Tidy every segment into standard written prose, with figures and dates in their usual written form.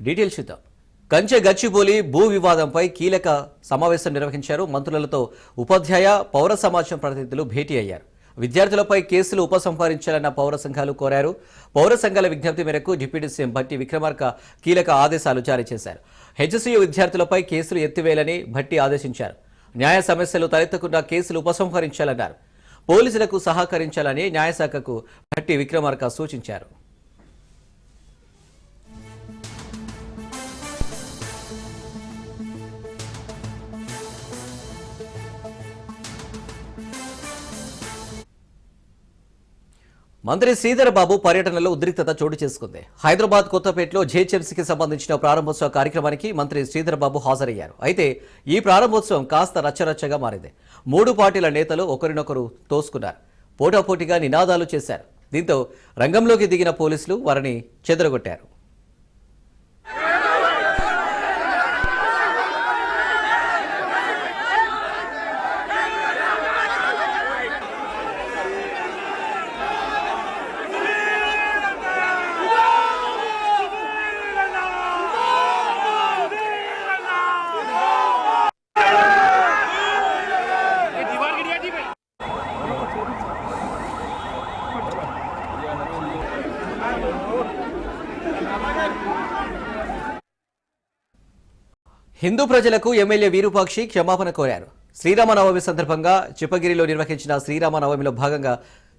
Details చూద్దాం. కంచె గచ్చిబౌలి భూ వివాదంపై కీలక సమావేశం నిర్వహించారు. మంత్రులతో ఉపాధ్యాయ పౌర సమాజం ప్రతినిధులు భేటీ అయ్యారు. విద్యార్థులపై కేసులు ఉపసంహరించాలన్న పౌర సంఘాలు కోరారు. పౌర సంఘాల విజ్ఞప్తి మేరకు డిప్యూటీ సీఎం భట్టి విక్రమార్క కీలక ఆదేశాలు జారీ చేశారు. హెచ్సియు విద్యార్థులపై కేసులు ఎత్తివేయాలని భట్టి ఆదేశించారు. న్యాయ సమస్యలు తలెత్తకుండా కేసులు ఉపసంహరించాలన్నారు. పోలీసులకు సహకరించాలని న్యాయశాఖకు భట్టి విక్రమార్క సూచించారు. మంత్రి శ్రీధర్ బాబు పర్యటనలో ఉద్రిక్తత చోటు చేసుకుంది. హైదరాబాద్ కొత్తపేటలో జేహెచ్ఎంసీకి సంబంధించిన ప్రారంభోత్సవ కార్యక్రమానికి మంత్రి శ్రీధర్ బాబు హాజరయ్యారు. అయితే ఈ ప్రారంభోత్సవం కాస్త రచ్చరచ్చగా మారింది. మూడు పార్టీల నేతలు ఒకరినొకరు తోసుకున్నారు. పోటాపోటీగా నినాదాలు చేశారు. దీంతో రంగంలోకి దిగిన పోలీసులు వారిని చెదరగొట్టారు. హిందూ ప్రజలకు ఎమ్మెల్యే వీరుపాక్షి క్షమాపణ కోరారు. శ్రీరామనవమి సందర్భంగా చిప్పగిరిలో నిర్వహించిన శ్రీరామనవమిలో భాగంగా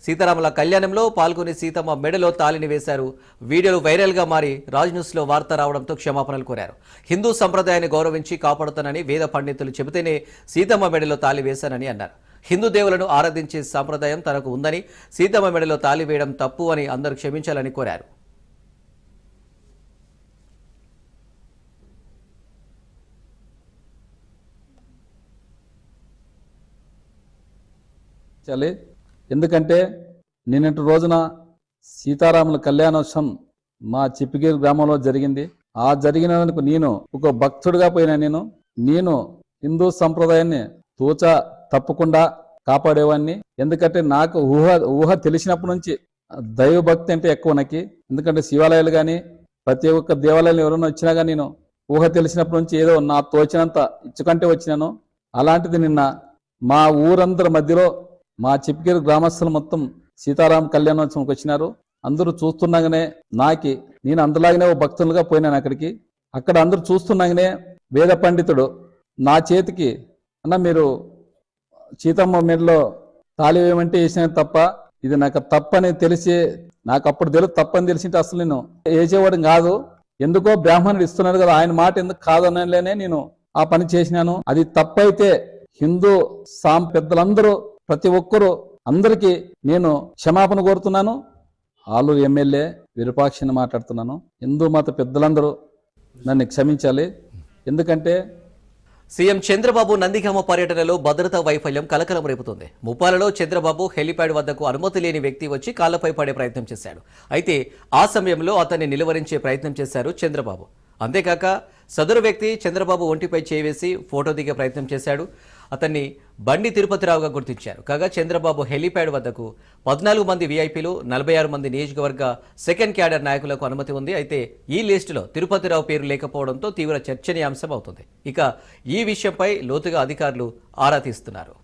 సీతారాముల కళ్యాణంలో పాల్గొని సీతమ్మ మెడలో తాళిని వేశారు. వీడియోలు వైరల్గా మారి రాజ్ న్యూస్లో వార్త రావడంతో క్షమాపణలు కోరారు. హిందూ సంప్రదాయాన్ని గౌరవించి కాపాడుతానని వేద పండితులు చెబితేనే సీతమ్మ మెడలో తాళి వేశానని అన్నారు. హిందూ దేవులను ఆరాధించే సంప్రదాయం తనకు ఉందని, సీతమ్మ మెడలో తాళి వేయడం తప్పు అని అందరూ క్షమించాలని కోరారు. ఎందుకంటే నిన్నటి రోజున సీతారాముల కళ్యాణోత్సవం మా చిప్పగిరి గ్రామంలో జరిగింది. ఆ జరిగినందుకు నేను ఒక భక్తుడిగా పోయినా నేను హిందూ సంప్రదాయాన్ని తూచా తప్పకుండా కాపాడేవాడిని. ఎందుకంటే నాకు ఊహ తెలిసినప్పటి నుంచి దైవభక్తి అంటే ఎక్కువ నాకు. ఎందుకంటే శివాలయాలు కానీ ప్రతి ఒక్క దేవాలయాలు ఎవరైనా వచ్చినా కానీ నేను ఊహ తెలిసినప్పటి నుంచి ఏదో నా తోచినంత ఇచ్చుకంటే వచ్చినాను. అలాంటిది నిన్న మా ఊరందరి మధ్యలో మా చిప్పగిరి గ్రామస్తులు మొత్తం సీతారాం కళ్యాణోత్సవంకి వచ్చినారు. అందరూ చూస్తున్నాగానే నేను అందులాగానే ఓ భక్తులుగా పోయినాను అక్కడికి. అక్కడ అందరూ చూస్తున్నాగానే వేద పండితుడు నా చేతికి అన్న మీరు సీతమ్మ మెడలో తాళి వేయమంటే వేసిన తప్ప, ఇది నాకు తప్పని తెలిసి నాకు అప్పుడు తప్పని తెలిసింటే అసలు నేను వేసేవాడు కాదు. ఎందుకో బ్రాహ్మణుడు ఇస్తున్నాడు కదా, ఆయన మాట ఎందుకు కాదనలేనే నేను ఆ పని చేసినాను. అది తప్పైతే హిందూ పెద్దలందరూ ప్రతి ఒక్కరూ అందరికీ నేను క్షమాపణ కోరుతున్నాను. ఆలూరు ఎమ్మెల్యే విరూపాక్షిని మాట్లాడుతున్నాను. హిందూ మత పెద్దలందరూ నన్ను క్షమించాలి. ఎందుకంటే సీఎం చంద్రబాబు నందిగామ పర్యటనలో భద్రతా వైఫల్యం కలకలం రేపుతుంది. ముప్పాలలో చంద్రబాబు హెలిప్యాడ్ వద్దకు అనుమతి లేని వ్యక్తి వచ్చి కాళ్లపై పడే ప్రయత్నం చేశాడు. అయితే ఆ సమయంలో అతన్ని నిలువరించే ప్రయత్నం చేశారు చంద్రబాబు. అంతేకాక సదరు వ్యక్తి చంద్రబాబు ఒంటిపై చేవేసి ఫోటో దిగే ప్రయత్నం చేశాడు. అతన్ని బండి తిరుపతిరావుగా గుర్తించారు. కాగా చంద్రబాబు హెలిప్యాడ్ వద్దకు 14 మంది వీఐపీలు, 46 మంది నియోజకవర్గ సెకండ్ క్యాడర్ నాయకులకు అనుమతి ఉంది. అయితే ఈ లిస్టులో తిరుపతిరావు పేరు లేకపోవడంతో తీవ్ర చర్చనీయాంశం అవుతుంది. ఇక ఈ విషయంపై లోతుగా అధికారులు ఆరా తీస్తున్నారు.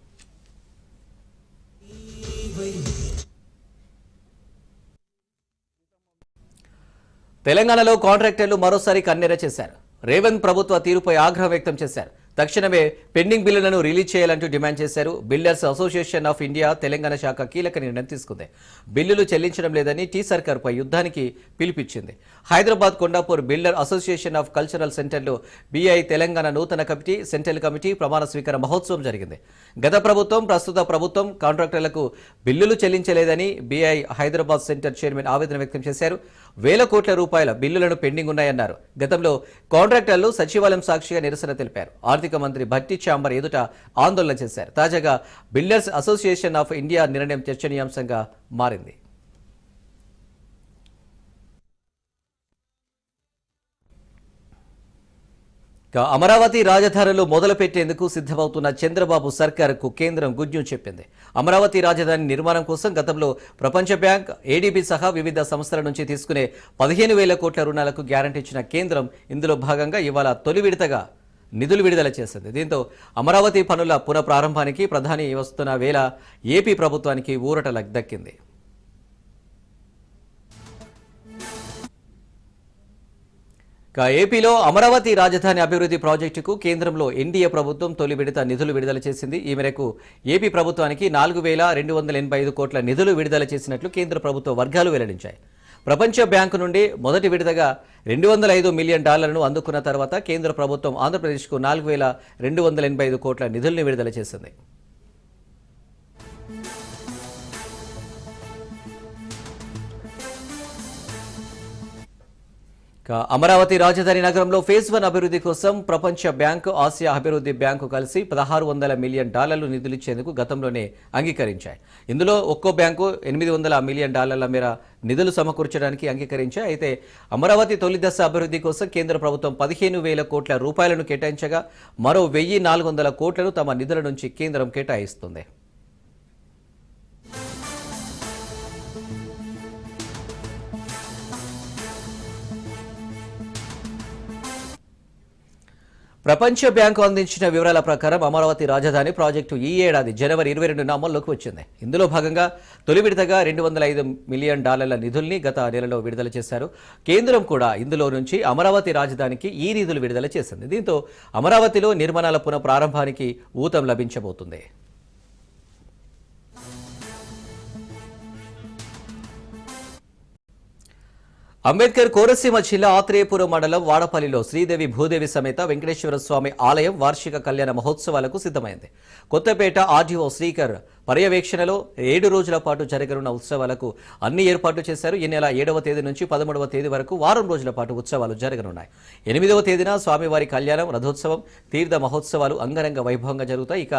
తెలంగాణలో కాంట్రాక్టర్లు మరోసారి కన్నెర చేశారు. రేవంత్ ప్రభుత్వ తీరుపై ఆగ్రహం వ్యక్తం చేశారు. తక్షణమే పెండింగ్ బిల్లులను రిలీజ్ చేయాలంటూ డిమాండ్ చేశారు. Builders association of India Telangana శాఖ కీలక నిర్ణయం తీసుకుంది. బిల్లులు చెల్లించడం లేదని టీ సర్కార్పై యుద్ధానికి పిలుపిచ్చింది. Hyderabad Kondapur builder association of cultural సెంటర్లో బీఐ తెలంగాణ నూతన కమిటీ, సెంట్రల్ కమిటీ ప్రమాణ స్వీకార మహోత్సవం జరిగింది. గత ప్రభుత్వం, ప్రస్తుత ప్రభుత్వం కాంట్రాక్టర్లకు బిల్లులు చెల్లించలేదని బీఐ హైదరాబాద్ సెంటర్ చైర్మన్ ఆవేదన వ్యక్తం చేశారు. వేల కోట్ల రూపాయల బిల్లులను పెండింగ్ ఉన్నాయన్నారు. గతంలో కాంట్రాక్టర్లు సచివాలయం సాక్షిగా నిరసన తెలిపారు. ఆర్థిక మంత్రి భట్టి చాంబర్ ఎదుట ఆందోళన చేశారు. తాజాగా బిల్డర్స్ అసోసియేషన్ ఆఫ్ ఇండియా నిర్ణయం చర్చనీయాంశంగా మారింది. అమరావతి రాజధానిలో మొదలుపెట్టేందుకు సిద్ధమవుతున్న చంద్రబాబు సర్కారుకు కేంద్రం గుడ్ న్యూస్ చెప్పింది. అమరావతి రాజధాని నిర్మాణం కోసం గతంలో ప్రపంచ బ్యాంక్, ఏడీబీ సహా వివిధ సంస్థల నుంచి తీసుకునే 15,000 కోట్ల రుణాలకు గ్యారంటీ ఇచ్చిన కేంద్రం ఇందులో భాగంగా ఇవాళ తొలి విడతగా నిధులు విడుదల చేసింది. దీంతో అమరావతి పనుల పునఃప్రారంభానికి ప్రధాని వస్తున్న వేళ ఏపీ ప్రభుత్వానికి ఊరట దక్కింది. ఏపీలో అమరావతి రాజధాని అభివృద్ధి ప్రాజెక్టుకు కేంద్రంలో ఎన్డీఏ ప్రభుత్వం తొలి విడత నిధులు విడుదల చేసింది. ఈ మేరకు ఏపీ ప్రభుత్వానికి 4,285 కోట్ల నిధులు విడుదల చేసినట్లు కేంద్ర ప్రభుత్వ వర్గాలు వెల్లడించాయి. ప్రపంచ బ్యాంకు నుండి మొదటి విడతగా $205 మిలియన్ అందుకున్న తర్వాత కేంద్ర ప్రభుత్వం ఆంధ్రప్రదేశ్కు 4,285 కోట్ల నిధుల్ని విడుదల చేసింది. అమరావతి రాజధాని నగరంలో ఫేజ్ 1 అభివృద్ధి కోసం ప్రపంచ బ్యాంకు, ఆసియా అభివృద్ధి బ్యాంకు కలిసి $1,600 మిలియన్ నిధులిచ్చేందుకు గతంలోనే అంగీకరించాయి. ఇందులో ఒక్కో బ్యాంకు $800 మిలియన్ మేర నిధులు సమకూర్చడానికి అంగీకరించాయి. అయితే అమరావతి తొలి దశ అభివృద్ధి కోసం కేంద్ర ప్రభుత్వం 15,000 కోట్ల రూపాయలను కేటాయించగా మరో 1,400 కోట్లను తమ నిధుల నుంచి కేంద్రం కేటాయిస్తుంది. ప్రపంచ బ్యాంకు అందించిన వివరాల ప్రకారం అమరావతి రాజధాని ప్రాజెక్టు ఈ ఏడాది జనవరి 22న అమల్లోకి వచ్చింది. ఇందులో భాగంగా తొలి విడతగా $205 మిలియన్ నిధుల్ని గత నెలలో విడుదల చేశారు. కేంద్రం కూడా ఇందులో నుంచి అమరావతి రాజధానికి ఈ నిధులు విడుదల చేసింది. దీంతో అమరావతిలో నిర్మాణాల పునఃప్రారంభానికి ఊతం లభించబోతుంది. అంబేద్కర్ కోనసీమ జిల్లా ఆత్రేయపురం మండలం వాడపల్లిలో శ్రీదేవి భూదేవి సమేత వెంకటేశ్వర స్వామి ఆలయం వార్షిక కళ్యాణ మహోత్సవాలకు సిద్ధమైంది. కొత్తపేట ఆర్డీఓ శ్రీకర్ పర్యవేక్షణలో 7 రోజుల పాటు జరగనున్న ఉత్సవాలకు అన్ని ఏర్పాట్లు చేశారు. ఈ నెల 7వ తేదీ నుంచి 13వ తేదీ వరకు వారం రోజుల పాటు ఉత్సవాలు జరగనున్నాయి. 8వ తేదీన స్వామివారి కళ్యాణం, రథోత్సవం, తీర్థ మహోత్సవాలు అంగరంగ వైభవంగా జరుగుతాయి. ఇక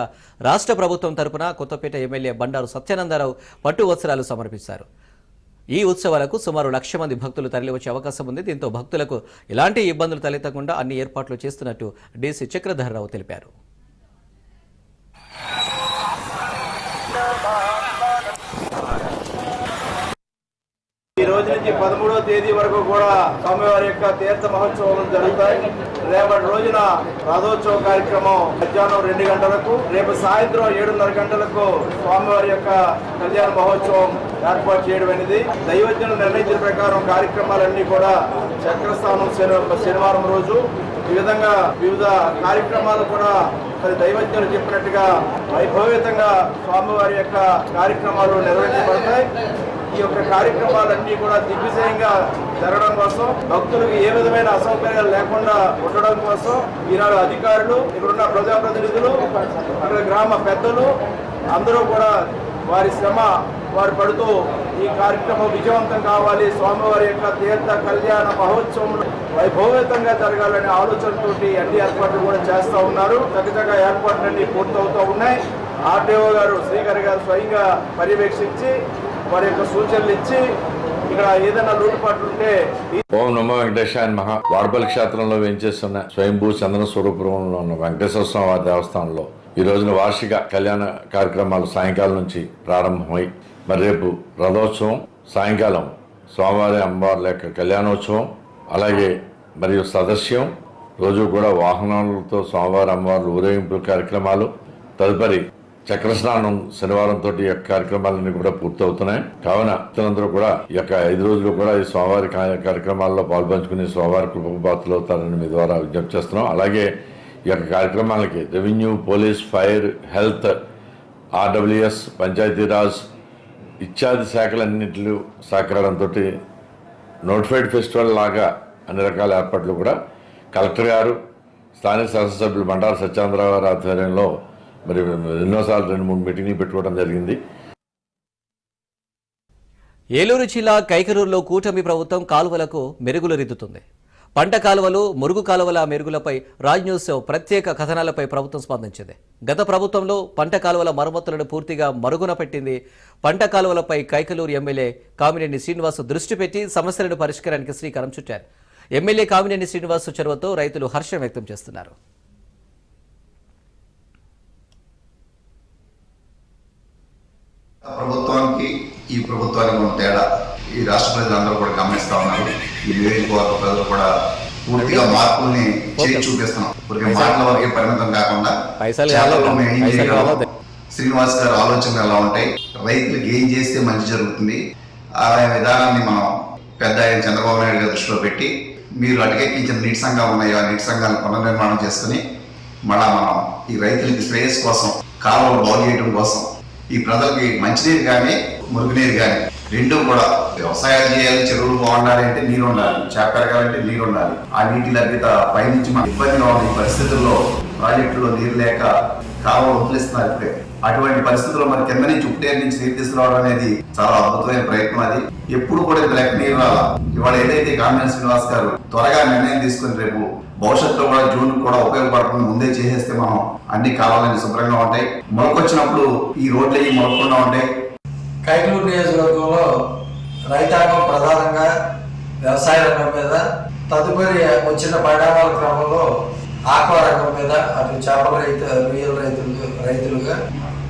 రాష్ట్ర ప్రభుత్వం తరపున కొత్తపేట ఎమ్మెల్యే బండారు సత్యానందరావు పట్టు వస్త్రాలు సమర్పిస్తారు. ఈ ఉత్సవాలకు సుమారు 1,00,000 మంది భక్తులు తరలివచ్చే అవకాశం ఉంది. దీంతో భక్తులకు ఎలాంటి ఇబ్బందులు తలెత్తకుండా అన్ని ఏర్పాట్లు చేస్తున్నట్టు డీసీ చక్రధర్రావు తెలిపారు. ఈ రోజు నుంచి 13వ తేదీ వరకు కూడా స్వామివారి యొక్క తీర్థ మహోత్సవాలు జరుగుతాయి. రేపటి రోజున రథోత్సవ కార్యక్రమం మధ్యాహ్నం 2 గంటలకు, రేపు సాయంత్రం 7:30 గంటలకు స్వామివారి యొక్క కళ్యాణ మహోత్సవం ఏర్పాటు చేయడం అనేది దైవజ్ఞులు నిర్ణయించిన ప్రకారం కార్యక్రమాలన్నీ కూడా చక్రస్థానం శనివారం రోజు ఈ విధంగా వివిధ కార్యక్రమాలు కూడా దైవజ్ఞులు చెప్పినట్టుగా వైభవయుతంగా స్వామివారి యొక్క కార్యక్రమాలు నిర్వహించబడతాయి. ఈ యొక్క కార్యక్రమాలన్నీ కూడా దిగ్విజయంగా జరగడం కోసం, భక్తులకు ఏ విధమైన అసౌకర్యాలు లేకుండా ఉండడం కోసం ఈనాడు అధికారులు, ఇక్కడున్న ప్రజాప్రతినిధులు, అక్కడ గ్రామ పెద్దలు అందరూ కూడా వారి శ్రమ వారు పడుతూ ఈ కార్యక్రమం విజయవంతం కావాలి, స్వామివారి యొక్క తీర్థ కళ్యాణ మహోత్సవం వైభవయుతంగా జరగాలనే ఆలోచనతోటి అన్ని ఏర్పాట్లు కూడా చేస్తూ ఉన్నారు. చక్కచక్క ఏర్పాట్లన్నీ పూర్తవుతూ ఉన్నాయి. ఆర్డీఓ గారు శ్రీకర్ గారు స్వయంగా పర్యవేక్షించి వారి యొక్క సూచనలు ఇచ్చి ఇక్కడ ఏదైనా లోటుపాట్లు ఉంటే ఓం నమో వెంకటేశాయ మహా వాడపల్లి క్షేత్రంలో వేయించేస్తున్న స్వయంభూ చందన స్వరూపురంలో ఉన్న వెంకటేశ్వర స్వామి వారి దేవస్థానంలో ఈ రోజున వార్షిక కళ్యాణ కార్యక్రమాలు సాయంకాలం నుంచి ప్రారంభమై మరి రేపు రథోత్సవం, సాయంకాలం స్వామివారి అమ్మవార్ల యొక్క కళ్యాణోత్సవం, అలాగే మరియు సదస్యం, రోజు కూడా వాహనాలతో స్వామివారి అమ్మవార్లు ఊరేగింపు కార్యక్రమాలు, తదుపరి చక్రస్నానం శనివారంతో ఈ యొక్క కార్యక్రమాలన్నీ కూడా పూర్తవుతున్నాయి. కావున భక్తులందరూ కూడా ఈ యొక్క 5 రోజులు కూడా ఈ స్వామివారి కార్యక్రమాల్లో పాల్పంచుకుని స్వామివారి కృపపాత్రలు అవుతారని మీ ద్వారా విజ్ఞప్తి చేస్తున్నాం. అలాగే ఈ యొక్క కార్యక్రమాలకి revenue, police, fire, health, RWS, Panchayati Raj ఇత్యాది శాఖలన్నింటి సహకారంతో నోటిఫైడ్ ఫెస్టివల్ లాగా అన్ని రకాల ఏర్పాట్లు కూడా కలెక్టర్ గారు, స్థానిక శాసనసభ్యులు బండారు సత్యానందరావు గారి ఆధ్వర్యంలో మరి ఎన్నోసార్లు 2-3 మీటింగ్లు పెట్టుకోవడం జరిగింది. ఏలూరు జిల్లా కైకరూరులో కూటమి ప్రభుత్వం కాలువలకు మెరుగులు దిద్దుతుంది. పంట కాలువలు, మురుగు కాలువల మెరుగులపై రాజ్ న్యూస్ ప్రత్యేక కథనాలపై ప్రభుత్వం స్పందించింది. గత ప్రభుత్వంలో పంట కాలువల మరమ్మతులను పూర్తిగా మరుగున పెట్టింది. పంట కాలువలపై కైకలూరు ఎమ్మెల్యే కామినేని శ్రీనివాస్ దృష్టి పెట్టి సమస్యలను పరిష్కారానికి శ్రీకారం చుట్టారు. ఎమ్మెల్యే కామినేని శ్రీనివాస్ చొరవతో రైతులు హర్షం వ్యక్తం చేస్తున్నారు. ప్రభుత్వానికి ఈ ప్రభుత్వానికి ఉన్న తేడా ఈ రాష్ట్ర ప్రజలందరూ కూడా గమనిస్తా ఉన్నారు. ఈ నియోజకవర్గ ప్రజలు కూడా పూర్తిగా మార్పుల్ని చేసి చూపిస్తున్నాం. మాటల వరకే పరిమితం కాకుండా శ్రీనివాస్ గారి ఆలోచనలు ఎలా ఉంటాయి, రైతులకు ఏం చేస్తే మంచి జరుగుతుంది, ఆయా విధానాన్ని మనం పెద్ద ఆయన చంద్రబాబు నాయుడు గారి దృష్టిలో పెట్టి మీరు అటకెక్కించిన నీటి సంఘాలు ఉన్నాయో ఆ నీటి సంఘాలను పునర్నిర్మాణం చేసుకుని మళ్ళా మనం ఈ రైతులకి శ్రేయస్ కోసం, కాలువలు బాగు చేయడం కోసం, ఈ ప్రజలకి మంచినీరు కానీ మురుగునీరు కానీ రెండూ కూడా వ్యవసాయాలు చేయాలి, చెరువులు బాగుండాలి అంటే నీరు ఉండాలి, చేప పెరగాలంటే నీరు ఉండాలి. ఆ నీటి లభ్యత పైనుంచి మన ఇబ్బందిగా ఉన్న ఈ పరిస్థితుల్లో ప్రాజెక్టులో నీరు లేక కాలువలు వదిలిస్తున్నారు ఇప్పుడే. అటువంటి పరిస్థితుల్లో మరి కింద నుంచి ఉప్పేరు నుంచి నీరు తీసుకురావడం అనేది చాలా అద్భుతమైన ప్రయత్నం. అది ఎప్పుడు కూడా లెక్క నీరు రాలా. ఇవాళ ఏదైతే కామినేని శ్రీనివాస్ గారు త్వరగా నిర్ణయం తీసుకుని రేపు భవిష్యత్తులో కూడా జూన్ కూడా ఉపయోగపడకుండా ముందే చేసేస్తే మనం అన్ని కాలాలన్నీ శుభ్రంగా ఉంటాయి. మొలకొచ్చినప్పుడు ఈ రోడ్లు అవి మొలకుండా ఉంటాయి. కైకలూరు నియోజకవర్గంలో రైతాంగం ప్రధానంగా వ్యవసాయ రంగం మీద, తదుపరి వచ్చిన పరిణామాల క్రమంలో ఆక్వా రంగం మీద, అటు చేపల రొయ్యల రైతులుగా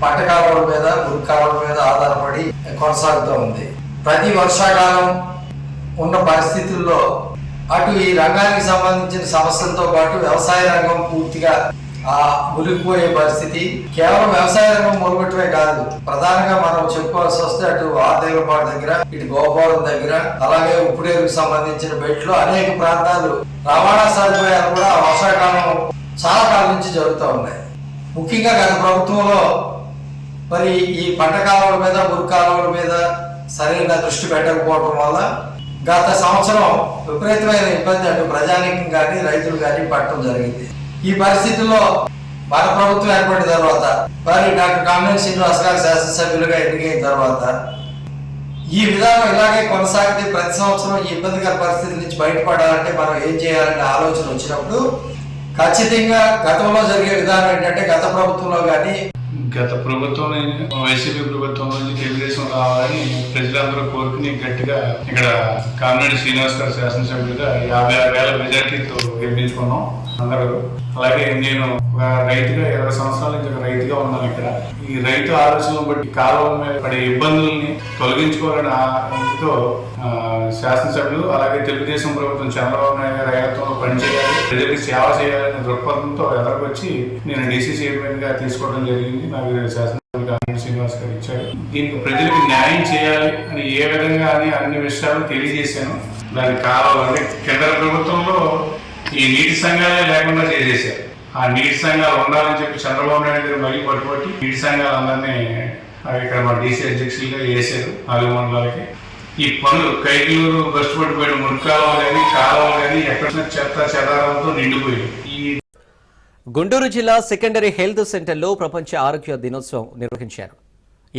పంట కాలువల మీద, మురికి కాలువల మీద ఆధారపడి కొనసాగుతూ ఉంది. ప్రతి వర్షాకాలం ఉన్న పరిస్థితుల్లో అటు ఈ రంగానికి సంబంధించిన సమస్యలతో పాటు వ్యవసాయ రంగం పూర్తిగా మునిగిపోయే పరిస్థితి. కేవలం వ్యవసాయ రంగం మునగటమే కాదు, ప్రధానంగా మనం చెప్పుకోవాల్సి వస్తే అటు ఆర్దేవులపాడు దగ్గర, ఇటు గోపాలం దగ్గర, అలాగే ఉప్పుడేరుకు సంబంధించిన బెట్లో అనేక ప్రాంతాలు రవాణా సదుపాయాలు కూడా వర్షాకాలం చాలా కాలం నుంచి జరుగుతూ ఉన్నాయి. ముఖ్యంగా గత ప్రభుత్వంలో మరి ఈ పంట కాలువల మీద, మురికి కాలువల మీద సరైన దృష్టి పెట్టకపోవడం వల్ల గత సంవత్సరం విపరీతమైన ఇబ్బంది అటు ప్రజానీకం కానీ రైతులు కానీ పడటం జరిగింది. ఈ పరిస్థితుల్లో మన ప్రభుత్వం ఏర్పడిన తర్వాత మరి డాక్టర్ కామినేని శ్రీనివాస్ గారు శాసనసభ్యులుగా ఎన్నికైన తర్వాత ఈ విధానం ఇలాగే కొనసాగితే ప్రతి సంవత్సరం ఈ ఇబ్బందికర పరిస్థితి నుంచి బయటపడాలంటే మనం ఏం చేయాలనే ఆలోచన వచ్చినప్పుడు ఖచ్చితంగా గతంలో జరిగే విధానం ఏంటంటే గత ప్రభుత్వంలో కానీ గత ప్రభుత్వం వైసీపీ ప్రభుత్వం నుంచి తెలుగుదేశం రావాలని ప్రజలందరూ కోరుకుని గట్టిగా ఇక్కడ కామినేని శ్రీనివాస్ గారు శాసనసభ్యులుగా 56,000 మెజార్టీతో గెలిపించుకున్నాం అందరూ. అలాగే నేను ఒక రైతుగా 20 సంవత్సరాల నుంచి ఒక రైతుగా ఉన్నాను ఇక్కడ. ఈ రైతు ఆలోచనలు బట్టి కాలువల మీద పడే ఇబ్బందుల్ని తొలగించుకోవాలని ఆలోచనతో శాసనసభ్యులు అలాగే తెలుగుదేశం ప్రభుత్వం చంద్రబాబు నాయుడు గారి నాయకత్వంలో పనిచేయాలి, ప్రజలకు సేవ చేయాలనే దృక్పథంతో ఎదురుకొచ్చి నేను డీసీ చైర్మన్ గా తీసుకోవడం జరిగింది. నాకు శాసనసభ్యులు కామినేని శ్రీనివాస్ గారు ఇచ్చారు. దీనికి ప్రజలకు న్యాయం చేయాలి అని ఏ విధంగా అని అన్ని విషయాలు తెలియజేశాను. దానికి కావాలంటే కేంద్ర ప్రభుత్వంలో ఈ నీటి సంఘాలే లేకుండా చేసేసారు. ఆ నీటి సంఘాలు ఉండాలని చెప్పి చంద్రబాబు నాయుడు గారు మళ్ళీ పట్టుబట్టి నీటి సంఘాలు అందరినీ ఇక్కడ మన డీసీ అధ్యక్షులుగా వేసారు 4 మండలాలకి. ఈ పనులు కైకలూరు బస్టుపడిపోయిన మురికాలు కానీ కాలువలు కానీ ఎక్కడ చెత్త చెదారంతో నిండిపోయింది. గుంటూరు జిల్లా సెకండరీ హెల్త్ సెంటర్లో ప్రపంచ ఆరోగ్య దినోత్సవం నిర్వహించారు.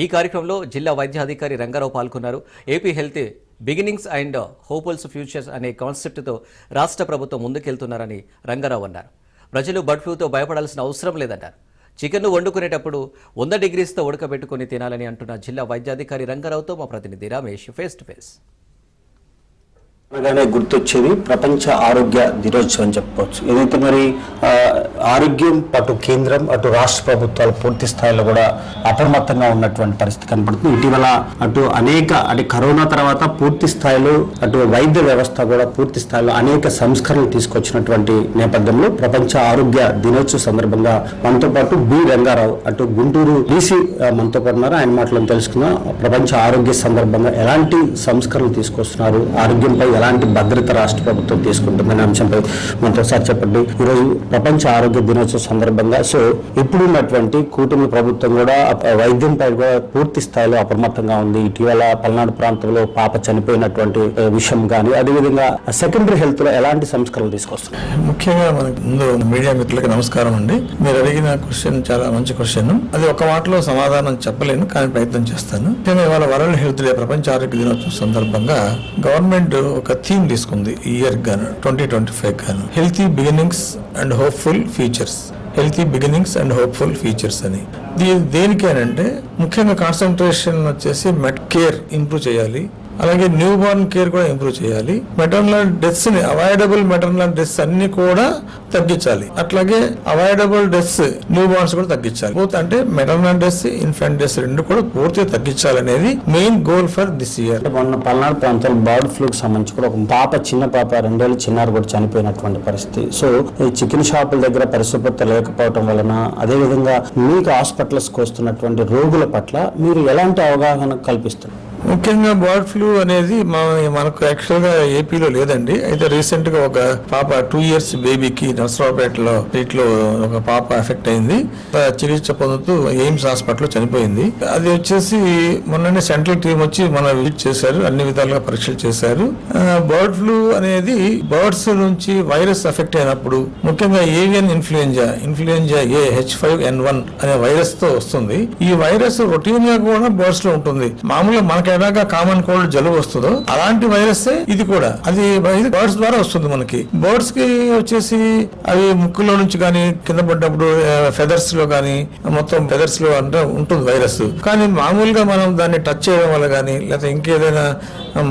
ఈ కార్యక్రమంలో జిల్లా వైద్యాధికారి రంగారావు పాల్గొన్నారు. AP health beginnings and hopeful futures అనే కాన్సెప్ట్తో రాష్ట్ర ప్రభుత్వం ముందుకెళ్తున్నారని రంగారావు అన్నారు. ప్రజలు బర్డ్ ఫ్లూతో భయపడాల్సిన అవసరం లేదన్నారు. చికెన్ను వండుకునేటప్పుడు 100 డిగ్రీస్తో ఉడకబెట్టుకుని తినాలని అంటున్న జిల్లా వైద్యాధికారి రంగారావుతో మా ప్రతినిధి రమేష్ ఫేస్ టు ఫేస్. అనగానే గుర్తొచ్చేది ప్రపంచ ఆరోగ్య దినోత్సవం అని చెప్పుకోవచ్చు. ఏదైతే మరి ఆరోగ్యం అటు కేంద్రం అటు రాష్ట్ర ప్రభుత్వాలు పూర్తి స్థాయిలో కూడా అప్రమత్తంగా ఉన్నటువంటి పరిస్థితి కనపడుతుంది. ఇటీవల అటు కరోనా తర్వాత పూర్తి స్థాయిలో అటు వైద్య వ్యవస్థ కూడా పూర్తి స్థాయిలో అనేక సంస్కరణలు తీసుకొచ్చినటువంటి నేపథ్యంలో ప్రపంచ ఆరోగ్య దినోత్సవం సందర్భంగా మనతో పాటు బి రంగారావు అటు గుంటూరు డీసీ మనతో పాటు ఉన్నారు. ఆయన మాటలను తెలుసుకున్నా ప్రపంచ ఆరోగ్య సందర్భంగా ఎలాంటి సంస్కరణలు తీసుకొస్తున్నారు, ఆరోగ్యంపై ఎలాంటి భద్రత రాష్ట్ర ప్రభుత్వం తీసుకుంటుందనే అంశంపై మనతో సార్ చెప్పండి. ఈరోజు ప్రపంచ ఆరోగ్య దినోత్సవం సందర్భంగా ఇప్పుడున్నటువంటి కూటమి ప్రభుత్వం కూడా వైద్యంపై కూడా పూర్తి స్థాయిలో అప్రమత్తంగా ఉంది. ఇటీవల పల్నాడు ప్రాంతంలో పాప చనిపోయినటువంటి విషయం కానీ అదేవిధంగా సెకండరీ హెల్త్ లో ఎలాంటి సంస్కరణలు తీసుకొస్తున్నారు? ముఖ్యంగా మనకు ముందు మీడియా మిత్రులకి నమస్కారం అండి. మీరు అడిగిన క్వశ్చన్ చాలా మంచి క్వశ్చన్. అది ఒక మాటలో సమాధానం చెప్పలేను, కానీ ప్రయత్నం చేస్తాను. ముఖ్యంగా ఇవాళ వరల్డ్ హెల్త్ డే ప్రపంచ ఆరోగ్య దినోత్సవం సందర్భంగా గవర్నమెంట్ ఒక థీమ్ తీసుకుంది ఈ ఇయర్ గాను 2025 గాను, healthy beginnings and hopeful futures. Healthy beginnings and hopeful futures అని. దేనికేనంటే ముఖ్యంగా కాన్సన్ట్రేషన్ వచ్చేసి మెడ్ కేర్ ఇంప్రూవ్ చేయాలి, అలాగే న్యూ బార్న్ కేర్ కూడా ఇంప్రూవ్ చేయాలి. మెటర్నల్ డెత్స్ ని, అవాయిడబుల్ మెటర్నల్ డెత్స్ అన్ని కూడా తగ్గించాలి. అట్లాగే అవాయిడబుల్ డెత్స్ న్యూ బార్న్స్ కూడా తగ్గించాలి. బోత్ అంటే మెటర్నల్ డెత్స్, ఇన్ఫెంట్ డెత్స్ రెండు కూడా పూర్తిగా తగ్గించాలనేది main goal for this year. మొన్న పల్నాడు ప్రాంతంలో బర్డ్ ఫ్లూకి సంబంధించి కూడా ఒక పాప, చిన్న పాప 2 ఏళ్ల చిన్నారు కూడా చనిపోయినటువంటి పరిస్థితి. సో ఈ చికెన్ షాపుల దగ్గర పరిశుభ్రత లేకపోవడం వలన, అదేవిధంగా మీకు హాస్పిటల్స్కి వస్తున్నటువంటి రోగుల పట్ల మీరు ఎలాంటి అవగాహన కల్పిస్తున్నారు? ముఖ్యంగా బర్డ్ ఫ్లూ అనేది మనకు యాక్చువల్ గా ఏపీలో లేదండి. అయితే రీసెంట్ గా ఒక పాప 2 years బేబీకి నర్సరావుపేటలో వీటిలో ఒక పాప ఎఫెక్ట్ అయింది. చికిత్స పొందుతూ ఎయిమ్స్ హాస్పిటల్లో చనిపోయింది. అది వచ్చేసి మొన్ననే సెంట్రల్ టీం వచ్చి మన విజిట్ చేశారు, అన్ని విధాలుగా పరీక్షలు చేశారు. బర్డ్ ఫ్లూ అనేది బర్డ్స్ నుంచి వైరస్ ఎఫెక్ట్ అయినప్పుడు ముఖ్యంగా ఏవియన్ ఇన్ఫ్లుయెంజా ఏ H5N1 అనే వైరస్ తో వస్తుంది. ఈ వైరస్ రొటీన్ గా కూడా బర్డ్స్ లో ఉంటుంది. మామూలుగా మనకి ఎలాగా కామన్ కోల్డ్ జలుబు వస్తుందో అలాంటి వైరస్ ఇది కూడా. అది బర్డ్స్ ద్వారా వస్తుంది మనకి. బర్డ్స్ కి వచ్చేసి అవి ముక్కులో నుంచి కానీ కింద పడ్డప్పుడు ఫెదర్స్ లో కానీ, మొత్తం ఫెదర్స్ లో అంటే ఉంటుంది వైరస్. కానీ మామూలుగా మనం దాన్ని టచ్ చేయడం వల్ల కానీ, లేకపోతే ఇంకేదైనా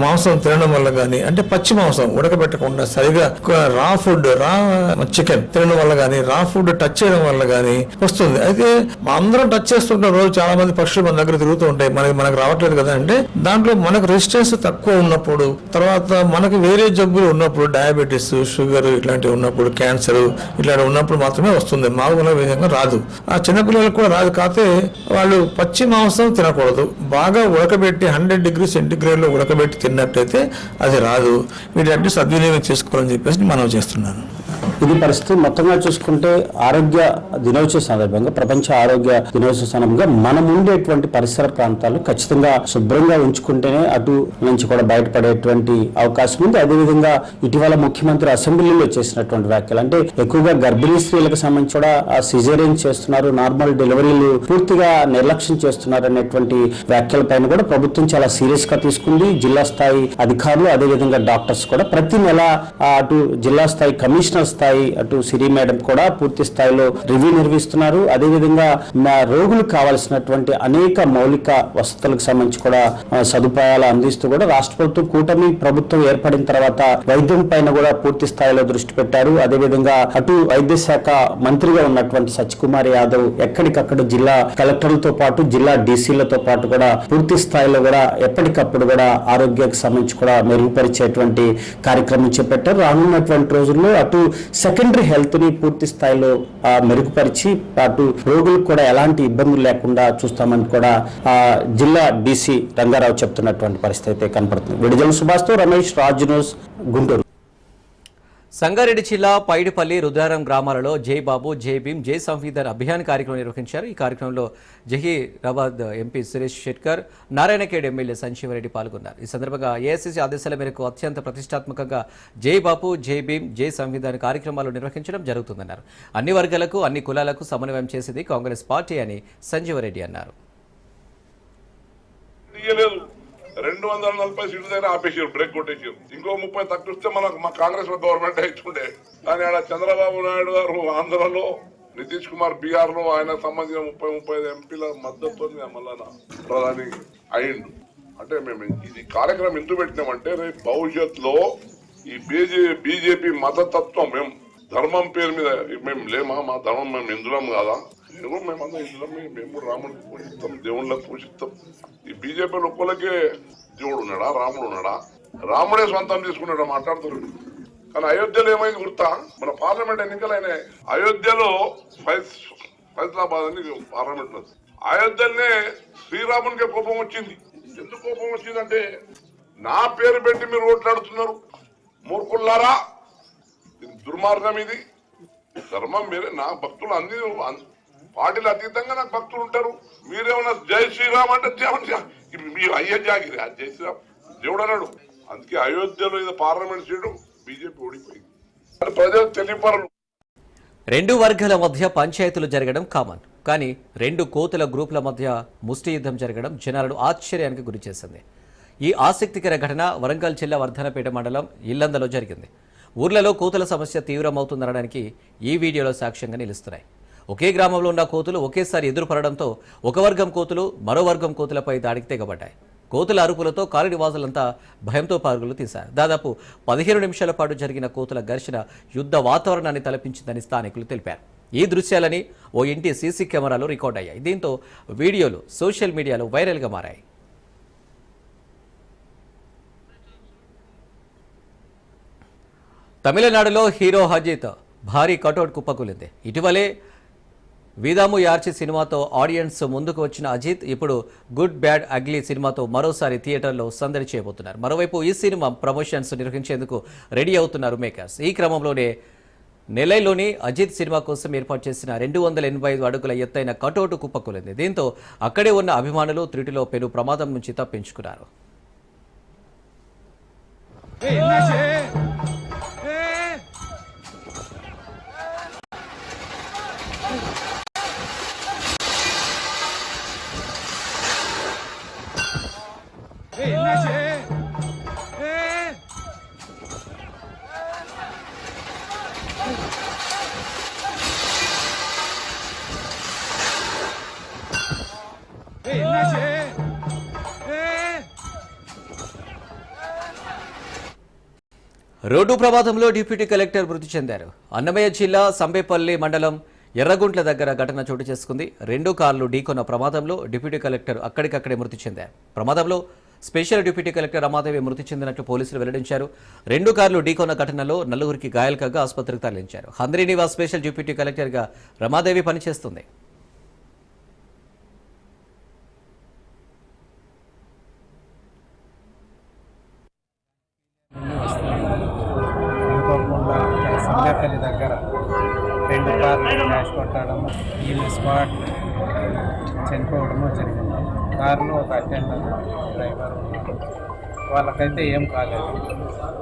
మాంసం తినడం వల్ల కానీ, అంటే పచ్చి మాంసం ఉడకబెట్టకుండా సరిగా రా ఫుడ్, రా చికెన్ తినడం వల్ల కానీ, రా ఫుడ్ టచ్ చేయడం వల్ల కానీ వస్తుంది. అయితే అందరం టచ్ చేస్తుంటాం, రోజు చాలా మంది పక్షులు మన దగ్గర తిరుగుతూ ఉంటాయి, మనకు రావట్లేదు కదా. అంటే దాంట్లో మనకు రెసిస్టెన్స్ తక్కువ ఉన్నప్పుడు, తర్వాత మనకు వేరే జబ్బులు ఉన్నప్పుడు, డయాబెటీస్, షుగర్ ఇట్లాంటివి ఉన్నప్పుడు, క్యాన్సర్ ఇట్లాంటి ఉన్నప్పుడు మాత్రమే వస్తుంది. మామూలు విధంగా రాదు. ఆ చిన్నపిల్లలకు కూడా రాదు. కాకపోతే వాళ్ళు పచ్చి మాంసం తినకూడదు. బాగా ఉడకబెట్టి 100 degrees centigrade లో ఉడకబెట్టి తిన్నట్టయితే అది రాదు. వీటి సద్వినియోగం చేసుకోవాలని చెప్పేసి మనం చేస్తున్నాను. ఇది పరిస్థితి. మొత్తంగా చూసుకుంటే ఆరోగ్య దినోత్సవ సందర్భంగా, ప్రపంచ ఆరోగ్య దినోత్సవ సందర్భంగా మనం ఉండేటువంటి పరిసర ప్రాంతాలు ఖచ్చితంగా శుభ్రంగా ఉంచుకుంటేనే అటు నుంచి కూడా బయటపడేటువంటి అవకాశం ఉంది. అదేవిధంగా ఇటీవల ముఖ్యమంత్రి అసెంబ్లీలో చేసినటువంటి వ్యాఖ్యలు, అంటే ఎక్కువగా గర్భిణీ స్త్రీలకు సంబంధించి కూడా సిజేరియన్ చేస్తున్నారు, నార్మల్ డెలివరీలు పూర్తిగా నిర్లక్ష్యం చేస్తున్నారు అనేటువంటి వ్యాఖ్యల పైన కూడా ప్రభుత్వం చాలా సీరియస్ గా తీసుకుంది. జిల్లా స్థాయి అధికారులు, అదేవిధంగా డాక్టర్స్ కూడా ప్రతి నెల అటు జిల్లా స్థాయి కమిషనర్ స్థాయి అటు సిరి మేడం కూడా పూర్తి స్థాయిలో రివ్యూ నిర్వహిస్తున్నారు. అదేవిధంగా రోగులకు కావాల్సినటువంటి అనేక మౌలిక వసతులకు సంబంధించి కూడా సదుపాయాలు అందిస్తూ కూడా రాష్ట్ర ప్రభుత్వం, కూటమి ప్రభుత్వం ఏర్పడిన తర్వాత వైద్యం పైన కూడా పూర్తి స్థాయిలో దృష్టి పెట్టారు. అదేవిధంగా అటు వైద్య శాఖ మంత్రిగా ఉన్నటువంటి సత్యకుమార్ యాదవ్ ఎక్కడికక్కడ జిల్లా కలెక్టర్లతో పాటు జిల్లా డీసీలతో పాటు కూడా పూర్తి స్థాయిలో కూడా ఎప్పటికప్పుడు కూడా ఆరోగ్యానికి సంబంధించి కూడా మెరుగుపరిచేటువంటి కార్యక్రమం చేపట్టారు. రానున్నటువంటి రోజుల్లో అటు సెకండరీ హెల్త్ ని పూర్తి స్థాయిలో మెరుగుపరిచి అటు రోగులకు కూడా ఎలాంటి ఇబ్బందులు లేకుండా చూస్తామని కూడా జిల్లా డీసీ రంగారావు చెప్తున్నటువంటి పరిస్థితి అయితే కనపడుతుంది. విడుదల సుభాష్తో రమేష్, రాజ్ న్యూస్, గుంటూరు. సంగారెడ్డి జిల్లా పైడిపల్లి, రుద్రారం గ్రామాలలో జై బాబు, జై భీమ్, జై సంవిధాన్ అభియాన్ కార్యక్రమం నిర్వహించారు. ఈ కార్యక్రమంలో జహీరాబాద్ ఎంపీ సురేష్ షెట్కర్, నారాయణఖేడ్ ఎమ్మెల్యే సంజీవరెడ్డి పాల్గొన్నారు. ఈ సందర్భంగా ఏఐసీసీ ఆదేశాల మేరకు అత్యంత ప్రతిష్టాత్మకంగా జై బాపు, జై భీమ్, జై సంవిధాన్ కార్యక్రమాలు నిర్వహించడం జరుగుతుందన్నారు. అన్ని వర్గాలకు, అన్ని కులాలకు సమన్వయం చేసేది కాంగ్రెస్ పార్టీ అని సంజీవరెడ్డి అన్నారు. 240 సీట్ల దగ్గర ఆపేసారు, బ్రేక్ కొట్టేసారు. ఇంకో 30 తక్కువస్తే మా కాంగ్రెస్ గవర్నమెంట్ ఇచ్చుకుంటే. కానీ ఆడ చంద్రబాబు నాయుడు గారు ఆంధ్రలో, నితీష్ కుమార్ బీహార్ లో ఆయనకు సంబంధించిన 30-35 ఎంపీల మద్దతు మళ్ళా ప్రధాని అయిండు. అంటే మేము ఇది కార్యక్రమం ఎందుకు పెట్టినామంటే రేపు భవిష్యత్తులో ఈ బీజేపీ మతతత్వం, మేము ధర్మం పేరు మీద మేము లేమా, మా ధర్మం మేము ఇందులం కాదా, మేమంతా ఇందులో మేము రాముడిని పూజిస్తాం, దేవుళ్ళకి పూజిస్తాం. ఈ బీజేపీలో ఒక్కలకే దేవుడు ఉన్నాడా, రాముడు ఉన్నాడా? రాముడే సొంతం తీసుకున్నాడా మాట్లాడుతున్నాడు. కానీ అయోధ్యలో ఏమైంది గుర్తా? మన పార్లమెంట్ ఎన్నికలైన అయోధ్యలో ఫైజలాబాద్ అని పార్లమెంట్ ఉంది. అయోధ్యలోనే శ్రీరామునికే కోపం వచ్చింది. ఎందుకు కోపం వచ్చిందంటే, నా పేరు పెట్టి మీరు ఓట్లాడుతున్నారు, మూర్ఖుల్లారా, ఇది దుర్మార్గం, ఇది ధర్మం మీరే. నా భక్తులు అన్ని పార్టీలు అతీతంగా నాకు భక్తులు ఉంటారు. మీరేమన్నా జై శ్రీరామ్ అంటే మీ అయ్యే జాగిరి, జై శ్రీరామ్ దేవుడు అన్నాడు. అందుకే అయోధ్యలో ఇది పార్లమెంట్ సీటు బీజేపీ ఓడిపోయింది. ప్రజలు తెలియపరలు. 2 వర్గాల మధ్య పంచాయతీలు జరగడం కామన్, కానీ 2 కోతుల గ్రూపుల మధ్య ముష్టి యుద్ధం జరగడం జనాలను ఆశ్చర్యానికి గురిచేసింది. ఈ ఆసక్తికర ఘటన వరంగల్ జిల్లా వర్ధనపేట మండలం ఇల్లందలో జరిగింది. ఊర్లలో కోతుల సమస్య తీవ్రమవుతుందనడానికి ఈ వీడియోలో సాక్ష్యంగా నిలుస్తున్నాయి. ఒకే గ్రామంలో ఉన్న కోతులు ఒకేసారి ఎదురుపడడంతో ఒక వర్గం కోతులు మరో వర్గం కోతులపై దాడికి తెగబడ్డాయి. కోతుల అరుపులతో కాలనీ వాసులంతా భయంతో పరుగులు తీశారు. దాదాపు 15 నిమిషాల పాటు జరిగిన కోతుల ఘర్షణ యుద్ధ వాతావరణాన్ని తలపించిందని స్థానికులు తెలిపారు. ఈ దృశ్యాలని ఓ ఇంటి సీసీ కెమెరాలో రికార్డ్ అయ్యాయి. దీంతో వీడియోలు సోషల్ మీడియాలో వైరల్గా మారాయి. తమిళనాడులో హీరో అజిత్ భారీ కటౌట్ కుప్పకూలింది. ఇటీవలే వీదాము యార్చి సినిమాతో ఆడియన్స్ ముందుకు వచ్చిన అజిత్ ఇప్పుడు గుడ్ బ్యాడ్ అగ్లీ సినిమాతో మరోసారి థియేటర్లో సందడి చేయబోతున్నారు. మరోవైపు ఈ సినిమా ప్రమోషన్స్ నిర్వహించేందుకు రెడీ అవుతున్నారు మేకర్స్. ఈ క్రమంలోనే నెలైలోని అజిత్ సినిమా కోసం ఏర్పాటు చేసిన 285 అడుగుల ఎత్తైన కటౌట్ కుప్పకూలింది. దీంతో అక్కడే ఉన్న అభిమానులు త్రుటిలో పెను ప్రమాదం నుంచి తప్పించుకున్నారు. రోడ్డు ప్రమాదంలో డిప్యూటీ కలెక్టర్ మృతి చెందారు. అన్నమయ్య జిల్లా సంబేపల్లి మండలం ఎర్రగుంట్ల దగ్గర ఘటన చోటు చేసుకుంది. 2 కార్లు ఢీకొన్న ప్రమాదంలో డిప్యూటీ కలెక్టర్ అక్కడికక్కడే మృతి చెందారు. ప్రమాదంలో స్పెషల్ డిప్యూటీ కలెక్టర్ రమాదేవి మృతి చెందినట్లు పోలీసులు వెల్లడించారు. 2 కార్లు ఢీకొన్న ఘటనలో 4 గాయాలు కాగా ఆసుపత్రికి తరలించారు. హంద్రీ నివాస్ స్పెషల్ డిప్యూటీ కలెక్టర్గా రమాదేవి పనిచేస్తుంది. సంబేపల్లి దగ్గర 2 కార్లు డాష్ కొట్టడం, ఈ స్పాట్ చనిపోవడము జరిగింది. కారులో ఒక అటెండర్ డ్రైవర్ ఉన్నారు. వాళ్ళకైతే ఏం కాలేదు.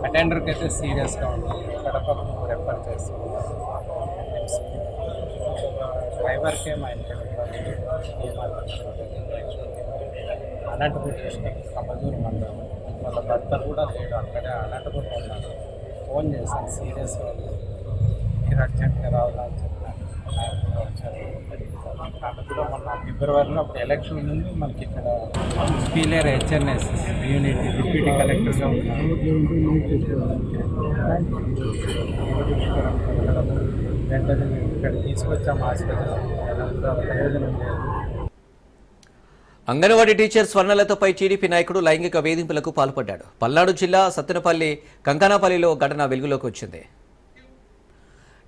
అటెండర్కి అయితే సీరియస్గా ఉంది. కడపకు రెఫర్ చేస్తున్నారు. డ్రైవర్కి అనంతపూర్ డిస్ట్రిక్ట్ కమజూరు మండలం. వాళ్ళ భర్త కూడా లేడు, అక్కడే అనంతపూర్ ఉన్నారు. ఫోన్ చేశాను, సీరియస్గా ఉంది, మీరు అర్జెంట్గా రావాలని చెప్పాను. ఆయన కూడా వచ్చారు. ఆమె కూడా మొన్న ఫిబ్రవరిలో అప్పుడు ఎలక్షన్ ముందు మనకి ఇక్కడ స్పీలేర్ హెచ్ఎన్ఎస్ యూనిట్ డిప్యూటీ కలెక్టర్గా ఉన్నారు. వెంటనే ఇక్కడ తీసుకొచ్చాము హాస్పిటల్. అదంతా ప్రయోజనం లేదు. అంగన్వాడీ టీచర్ స్వర్ణలతపై టీడీపీ నాయకుడు లైంగిక వేధింపులకు పాల్పడ్డాడు. పల్నాడు జిల్లా సత్తెనపల్లి కంకనాపల్లిలో ఘటన వెలుగులోకి వచ్చింది.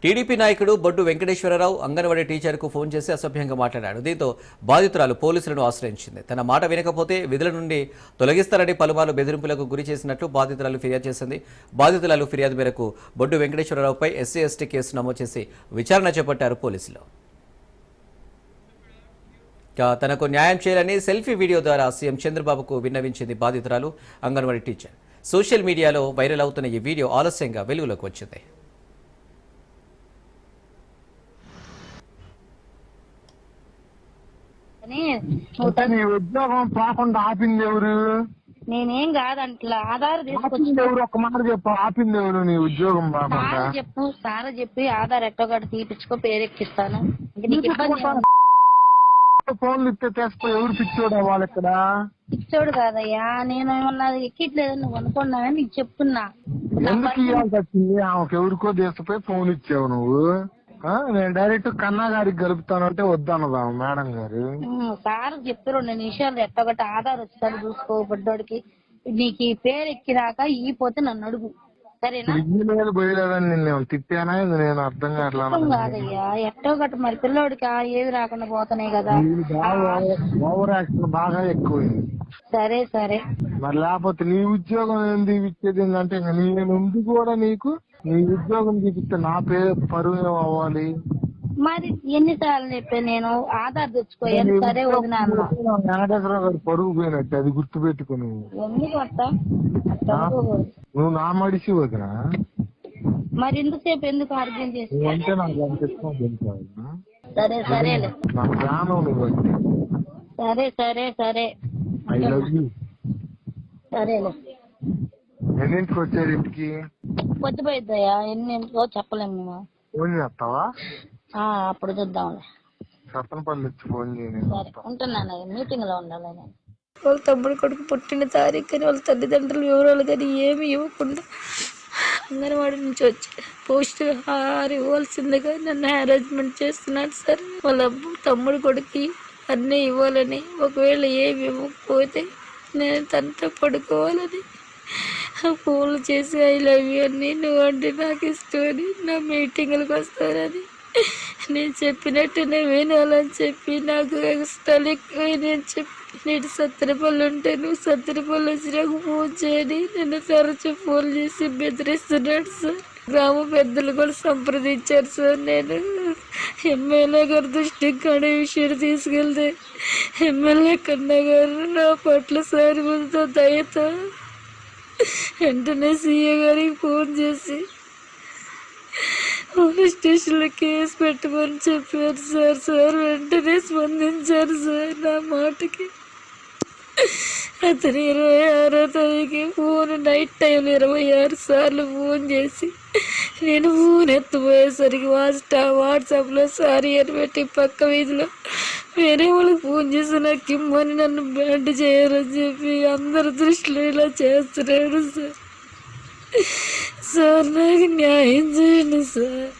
టీడీపీ నాయకుడు బొడ్డు వెంకటేశ్వరరావు అంగన్వాడీ టీచర్కు ఫోన్ చేసి అసభ్యంగా మాట్లాడాడు. దీంతో బాధితురాలు పోలీసులను ఆశ్రయించింది. తన మాట వినకపోతే విధుల నుండి తొలగిస్తారని పలుమార్లు బెదిరింపులకు గురి చేసినట్లు బాధితురాలు ఫిర్యాదు చేసింది. బాధితురాలు ఫిర్యాదు మేరకు బొడ్డు వెంకటేశ్వరరావుపై ఎస్సీ ఎస్టీ కేసు నమోదు చేసి విచారణ చేపట్టారు పోలీసులు. తనకు న్యాయం చేయాలని సెల్ఫీ వీడియో ద్వారా సీఎం చంద్రబాబుకు విన్నవించింది బాధితురాలు అంగన్వాడీ టీచర్. సోషల్ మీడియాలో వైరల్ అవుతున్న ఈ వీడియో ఆలస్యంగా వెలుగులోకి వచ్చింది. ఉద్యోగం పోకుండా ఆపింది ఎవరు? నేనేం కాదంట్లా. ఆధార్ తీసుకొచ్చి ఎవరు ఒక్క మాట చెప్పు, ఆపింది ఎవరు నీ ఉద్యోగం? సారా చెప్పి ఆధార్ ఎట్టోగట్ట తీపించుకో, పేరెక్కిస్తాను. ఫోన్లు ఇస్తే తెస్తా. ఎవరు పిచ్చోడా వాళ్ళు? ఇక్కడ పిచ్చోడు కాదయ్యా, నేను ఏమన్నా ఎక్కిట్లేదు నువ్వు అనుకున్నావని నీకు చెప్తున్నా. ఎందుకు ఇవ్వాల్సి వచ్చింది? ఆమెకు ఎవరికో తీసుకుపోయి ఫోన్ ఇచ్చావు నువ్వు. నేను డైరెక్ట్ కన్నా గారికి గలుపుతానంటే వద్దన్నదా మేడం గారు? సార్ చెప్పి 2 నిమిషాలు ఎట్టొకటి ఆధార్ వచ్చేసరి చూసుకో బుడ్డోడికి. నీకు ఈ పేరు ఎక్కిరాక ఈ పోతే నన్ను అడుగు, సరేనా? పోయలేదని నిన్ను తిట్టానా? నేను అర్థం కాదయ్యా, ఎట్టొకటి మరి పిల్లోడికి ఏవి రాకుండా పోతున్నాయి కదా. ఓవర్ యాక్షన్ బాగా ఎక్కువైంది. సరే సరే మరి లేకపోతే నీ ఉద్యోగం ఏంది ఇచ్చేది ఏంటంటే నేను ఉంది కూడా నీకు. నీ ఉద్యోగం చూపిస్తే నా పేరు పరువు అవ్వాలి. మరి ఎన్నిసార్లు చెప్పా నేను ఆధార్ తెచ్చుకోవాలి. సరే వదిన వెంకటేశ్వరరావు గారు పరుగు పోయినట్టు, అది గుర్తు పెట్టుకుని. నువ్వు నా మడిసి వదిన. మరి ఇంతసేపు ఎందుకు అర్థం చేసి అంటే నాకు అనిపిస్తుంది. సరే సరేలే, నా ప్రాణం నువ్వు. సరే సరే సరే ఐ లవ్ యూ. సరేలే. ఎన్నింటికి వచ్చారు ఇంటికి? వచ్చిపోయిద్దయ్యా, ఎన్నింటికో చెప్పలేము మేము. ఫోన్ చేస్తావా? అప్పుడు చూద్దాంలే. సత్తనపల్లి వచ్చి ఫోన్ చేయండి. సరే ఉంటున్నాను, మీటింగ్ లో ఉండాలి నేను. వాళ్ళ తమ్ముడు కొడుకు పుట్టిన తారీఖు కానీ వాళ్ళ తల్లిదండ్రుల వివరాలు కానీ ఏమి ఇవ్వకుండా అంగన్వాడీ నుంచి వచ్చి పోస్ట్ ఇవ్వాల్సిందిగా నన్ను హారాస్మెంట్ చేస్తున్నాడు సార్. వాళ్ళ తమ్ముడు కొడుకు అన్నీ ఇవ్వాలని, ఒకవేళ ఏమి ఇవ్వకపోతే నేను తనతో పడుకోవాలని, ఫోన్లు చేసి ఐ లవ్ యూ అని, నువ్వు అంటే నాకు ఇష్టమని, నా మీటింగులకు వస్తానని, నేను చెప్పినట్టునే వినాలని చెప్పి నాకు ఇష్టాలు ఎక్కువ నేను చెప్పి, నేను సత్తెనపల్లి ఉంటే నువ్వు సత్తెనపల్లి వచ్చి నాకు ఫోన్ చేయని నన్ను తరచూ ఫోన్ చేసి బెదిరిస్తున్నాడు సార్. గ్రామ పెద్దలు కూడా సంప్రదించారు సార్. నేను ఎమ్మెల్యే గారి దృష్టికి కానీ విషయం తీసుకెళ్తే ఎమ్మెల్యే కన్నా గారు నా పట్ల సారి ముందుతో దయతో వెంటనే సీఏ గారికి ఫోన్ చేసి పోలీస్ స్టేషన్లో కేసు పెట్టమని చెప్పారు సార్. సార్ వెంటనే స్పందించారు సార్ నా మాటకి. అతను 26వ తారీఖు ఫోన్ నైట్ టైంలో 26 సార్లు ఫోన్ చేసి నేను ఫోన్ ఎత్తిపోయేసరికి వాట్సాప్లో సారీ అని పెట్టి పక్క వీధిలో వేరే వాళ్ళకి ఫోన్ చేసి నాకు ఇమ్మని నన్ను బ్యాండ్ చేయాలని చెప్పి అందరి దృష్టిలో ఇలా చేస్తున్నాడు సార్. సార్ నాకు న్యాయం చేయండి సార్.